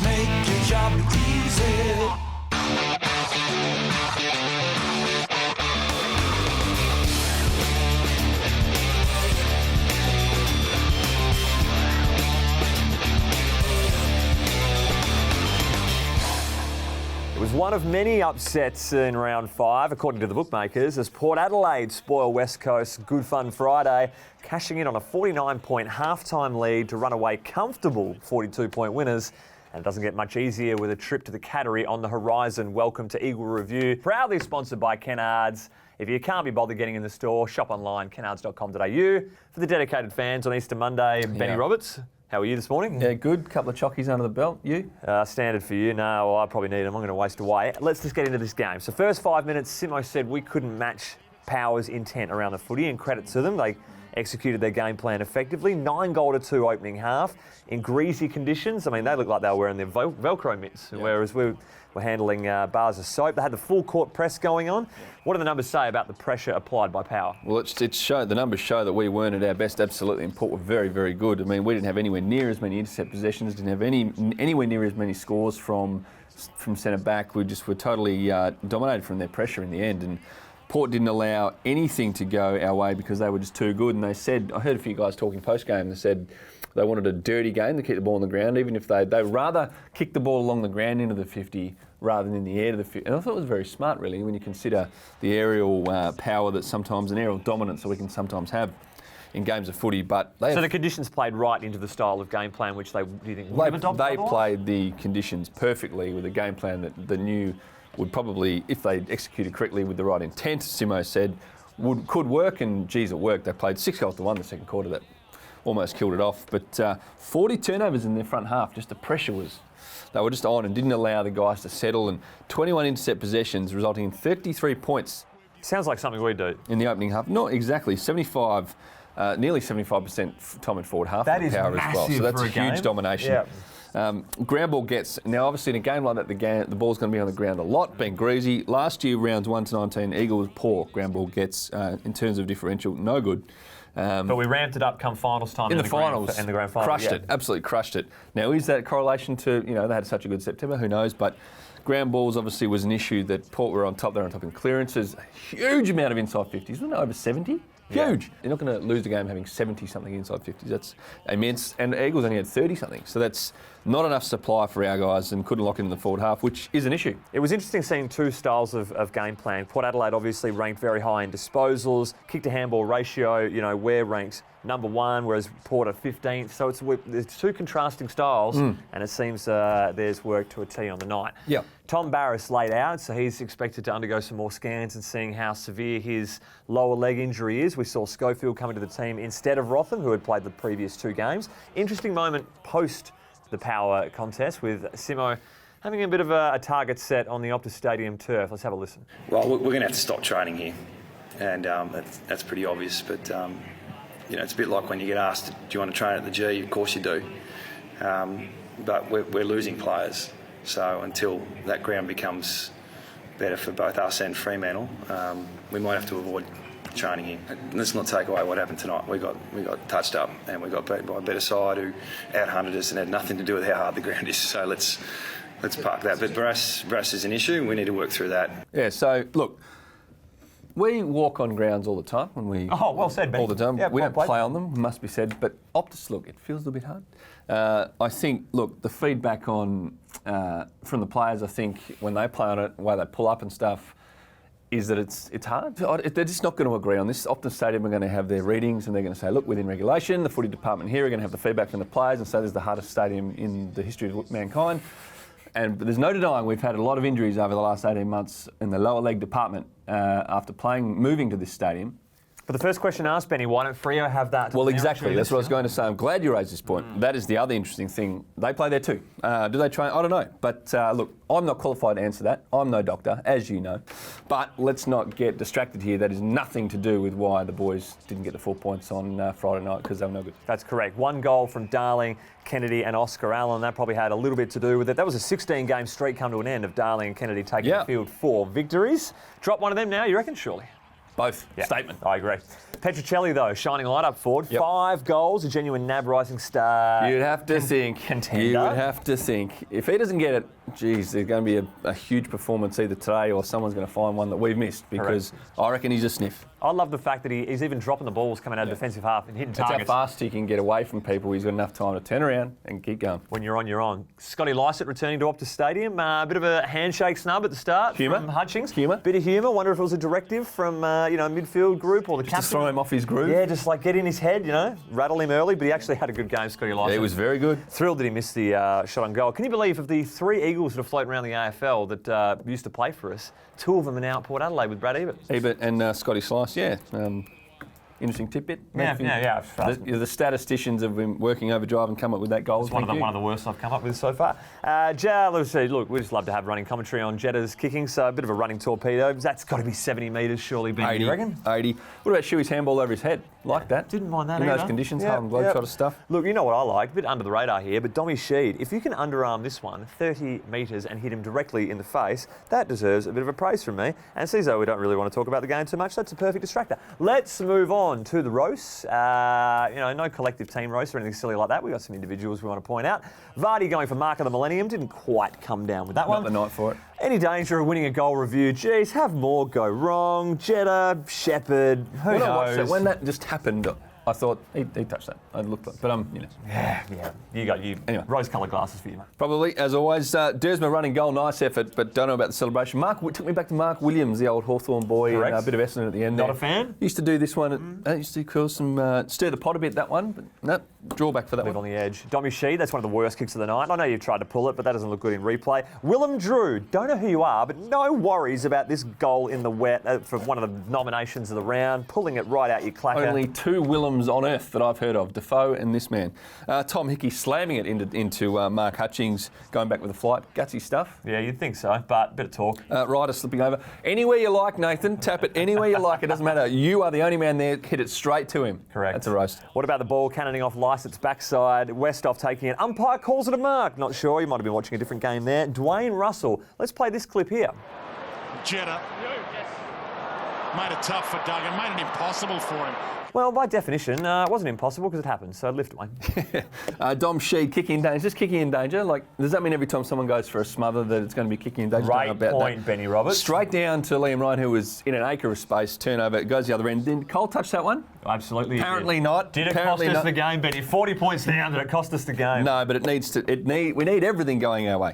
Let's make your job easy. It was one of many upsets in round 5, according to the bookmakers, as Port Adelaide spoil West Coast Good Fun Friday, cashing in on a 49-point halftime lead to run away comfortable 42-point winners. And it doesn't get much easier with a trip to the Cattery on the horizon. Welcome to Eagle Review, proudly sponsored by Kennards. If you can't be bothered getting in the store, shop online, kennards.com.au. For the dedicated fans on Easter Monday, Benny Roberts. How are you this morning? Yeah, good. Couple of chockies under the belt. You? Standard for you. No, I probably need them. I'm going to waste away. Let's just get into this game. So first 5 minutes, Simo said we couldn't match Power's intent around the footy, and credit to them. They executed their game plan effectively. 9-2 opening half in greasy conditions. I mean, they looked like they were wearing their Velcro mitts, whereas we were handling bars of soap. They had the full court press going on. What do the numbers say about the pressure applied by Power? Well, the numbers show that we weren't at our best, absolutely, and Port were very, very good. I mean, we didn't have anywhere near as many intercept possessions, didn't have anywhere near as many scores from centre back. We just were totally dominated from their pressure in the end. And Port didn't allow anything to go our way because they were just too good. And they said, I heard a few guys talking post-game, they said they wanted a dirty game to keep the ball on the ground, even if they'd rather kick the ball along the ground into the 50 rather than in the air to the 50. And I thought it was very smart, really, when you consider the aerial power that sometimes, an aerial dominance that we can sometimes have in games of footy. But so the conditions played right into the style of game plan which do you think would have adopted? They played the conditions perfectly with a game plan that the new would probably, if they executed correctly with the right intent, Simo said, could work, and geez, it worked. They played 6-1 the second quarter. That almost killed it off. But 40 turnovers in their front half, just the pressure was, they were just on and didn't allow the guys to settle, and 21 intercept possessions resulting in 33 points. Sounds like something we do. In the opening half. Not exactly, 75, nearly 75% time and forward half that of the power as well. So that's a huge domination. Yeah. Ground ball gets, now obviously in a game like that, the ball's going to be on the ground a lot, being greasy. Last year, rounds 1 to 19, Eagles poor ground ball gets in terms of differential, no good. But we ramped it up come finals time in the finals, in the grand final. Crushed it, absolutely crushed it. Now, is that a correlation to, they had such a good September? Who knows? But ground balls obviously was an issue that Port were on top. They're on top in clearances. Huge amount of inside 50s, wasn't it? Over 70? Huge. Yeah. You're not going to lose the game having 70-something inside 50s. That's immense. And the Eagles only had 30-something. So that's not enough supply for our guys and couldn't lock it in the forward half, which is an issue. It was interesting seeing two styles of game plan. Port Adelaide obviously ranked very high in disposals. Kick-to-handball ratio, we're ranked number 1, whereas Port are 15th. So there's two contrasting styles, and it seems there's work to a T on the night. Yeah. Tom Barras laid out, so he's expected to undergo some more scans and seeing how severe his lower leg injury is. We saw Schofield coming to the team instead of Rotham, who had played the previous 2 games. Interesting moment post the Power contest with Simo having a bit of a target set on the Optus Stadium turf. Let's have a listen. Well, we're going to have to stop training here, and that's pretty obvious. But it's a bit like when you get asked, do you want to train at the G? Of course you do. But we're losing players. So until that ground becomes better for both us and Fremantle, we might have to avoid training here. Let's not take away what happened tonight. We got touched up and we got beaten by a better side who out-hunted us and had nothing to do with how hard the ground is. So let's park that. But Brass is an issue and we need to work through that. Yeah, so look, we walk on grounds all the time when we... Oh, well said, Ben. All the time. Yeah, we don't play on them, must be said. But Optus, look, it feels a little bit hard. I think, look, the feedback on from the players, I think, when they play on it, the way they pull up and stuff, is that it's hard. They're just not going to agree on this. Optus Stadium are going to have their readings and they're going to say, look, within regulation, the footy department here are going to have the feedback from the players and say there's the hardest stadium in the history of mankind. But there's no denying we've had a lot of injuries over the last 18 months in the lower leg department after moving to this stadium. But the first question asked, Benny, why don't Freo have that? Well, exactly. That's what I was going to say. I'm glad you raised this point. That is the other interesting thing. They play there too. Do they train? I don't know. But look, I'm not qualified to answer that. I'm no doctor, as you know. But let's not get distracted here. That is nothing to do with why the boys didn't get the 4 points on Friday night, because they were no good. That's correct. 1 goal from Darling, Kennedy and Oscar Allen. That probably had a little bit to do with it. That was a 16-game streak come to an end of Darling and Kennedy taking the field 4 victories. Drop one of them now, you reckon, surely? Both. Yeah, Statement. I agree. Petruccelli, though, shining light up forward. 5 goals, a genuine NAB Rising Star. You'd have to think. Contender. You would have to think. If he doesn't get it, geez, there's going to be a huge performance either today or someone's going to find one that we've missed because I reckon he's a sniff. I love the fact that he's even dropping the balls coming out of defensive half and hitting That's targets. how fast he can get away from people. He's got enough time to turn around and keep going. When you're on, you're on. Scotty Lycett returning to Optus Stadium. A bit of a handshake snub at the start Humour. from Hutchings. Humour. Bit of humour. Wonder if it was a directive from midfield group or the Just captain. to throw him off his groove. Yeah, just like get in his head, rattle him early. But he actually had a good game, Scotty Lycett. Yeah, he was very good. Thrilled that he missed the shot on goal. Can you believe of the 3 Eagles that are floating around the AFL that used to play for us, 2 of them are now at Port Adelaide with Brad Ebert. Ebert and Scotty Slice, yeah. Interesting tidbit. Yeah. The statisticians have been working overdrive and come up with that goal. It's one of the worst I've come up with so far. Let's see, look, we just love to have running commentary on Jeddah's kicking, so a bit of a running torpedo. That's got to be 70 metres, surely, Ben, 80, you reckon? 80. What about Shuey's handball over his head? Like that. Didn't mind that in either. those conditions, Yeah, Harlem Globetrotter stuff. Look, you know what I like? A bit under the radar here, but Dommy Sheed, if you can underarm this one 30 metres and hit him directly in the face, that deserves a bit of a praise from me. And Ciso, we don't really want to talk about the game too much. That's a perfect distractor. Let's move on to the roast. No collective team roast or anything silly like that. We've got some individuals we want to point out. Vardy going for Mark of the Millennium. Didn't quite come down with that one. Not the night for it. Any danger of winning a goal review? Geez, have more go wrong. Jeddah, Shepherd, who When I knows? watched it, when that just happened, I thought he touched that. I looked like, but Yeah. You got Anyway. rose-coloured glasses for you, mate. Probably, as always, Dersma running goal, nice effort, but don't know about the celebration. Took me back to Mark Williams, the old Hawthorn boy, Correct. and a bit of Essendon at the end. Not there. a fan? Used to do this one. Used to cause some stir the pot a bit. That one, but no drawback for that Live one. on the edge. Dommy Sheed, that's one of the worst kicks of the night. I know you've tried to pull it, but that doesn't look good in replay. Willem Drew, don't know who you are, but no worries about this goal in the wet for one of the nominations of the round, pulling it right out your clacker. Only 2 Willems on earth that I've heard of, Defoe and this man. Tom Hickey slamming it into Mark Hutchings, going back with a flight. Gutsy stuff. Yeah, you'd think so, but bit of talk. Ryder slipping over. Anywhere you like, Nathan. Tap it anywhere you like. It doesn't matter. You are the only man there. Hit it straight to him. Correct. That's a roast. What about the ball cannoning off Lycett's backside? Westhoff taking it. Umpire calls it a mark. Not sure. You might have been watching a different game there. Dwayne Russell. Let's play this clip here. Jeddah made it tough for Duggan, made it impossible for him. Well, by definition, it wasn't impossible because it happened, so lift Dwayne. Dom Sheed kicking in danger. Just kicking in danger. Like, does that mean every time someone goes for a smother that it's going to be kicking in danger? Don't know Great about point, that. Benny Roberts. Straight down to Liam Ryan, who was in an acre of space. Turnover. It goes the other end. Did Cole touch that one? Absolutely. Apparently not. Did it Apparently cost us not. the game, Benny? 40 points down. Did it cost us the game? No, but it needs to. We need everything going our way.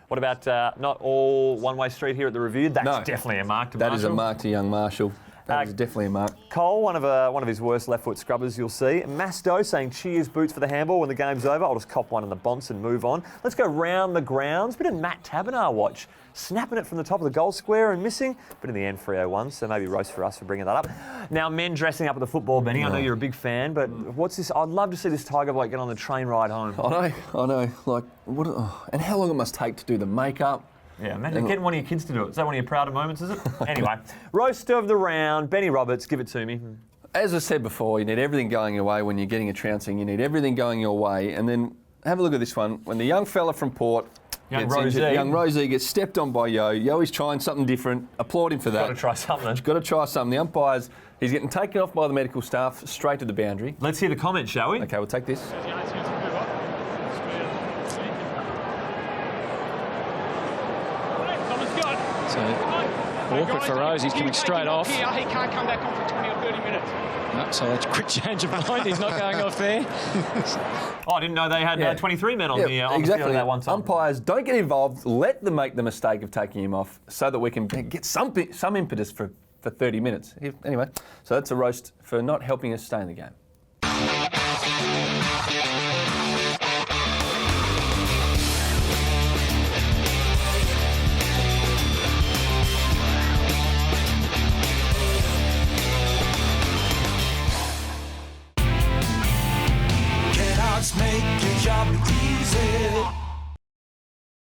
What about not all one-way street here at the review? That's No. definitely a mark to That is a Marshall. mark to young Marshall. That is definitely a mark. Cole, one of his worst left foot scrubbers, you'll see. Masto saying cheers boots for the handball when the game's over. I'll just cop one in the bonce and move on. Let's go round the grounds. Bit of Matt Tabernar watch. Snapping it from the top of the goal square and missing. But in the end, 301, so maybe roast for us for bringing that up. Now, men dressing up at the football, Benny. I know you're a big fan, but what's this? I'd love to see this Tiger bloke get on the train ride home. I know. Like, what? And how long it must take to do the makeup. Yeah, imagine getting one of your kids to do it. Is that one of your prouder moments, is it? Anyway, roast of the round. Benny Roberts, give it to me. As I said before, you need everything going your way when you're getting a trouncing. You need everything going your way. And then have a look at this one. When the young fella from Port Young gets Rosie. injured, young Rosie gets stepped on by Yo. Yo is trying something different. Applaud him for that. Got to try something. Got to try something. The umpires, he's getting taken off by the medical staff straight to the boundary. Let's hear the comment, shall we? Okay, we'll take this. So awkward for Rose. He's coming straight off. He can't come back on for 20 or 30 minutes. No, so that's a quick change of mind. He's not going off there. Oh, I didn't know they had 23 men on the field exactly. at that one time. Umpires, don't get involved. Let them make the mistake of taking him off so that we can get some impetus for 30 minutes. Anyway, so that's a roast for not helping us stay in the game.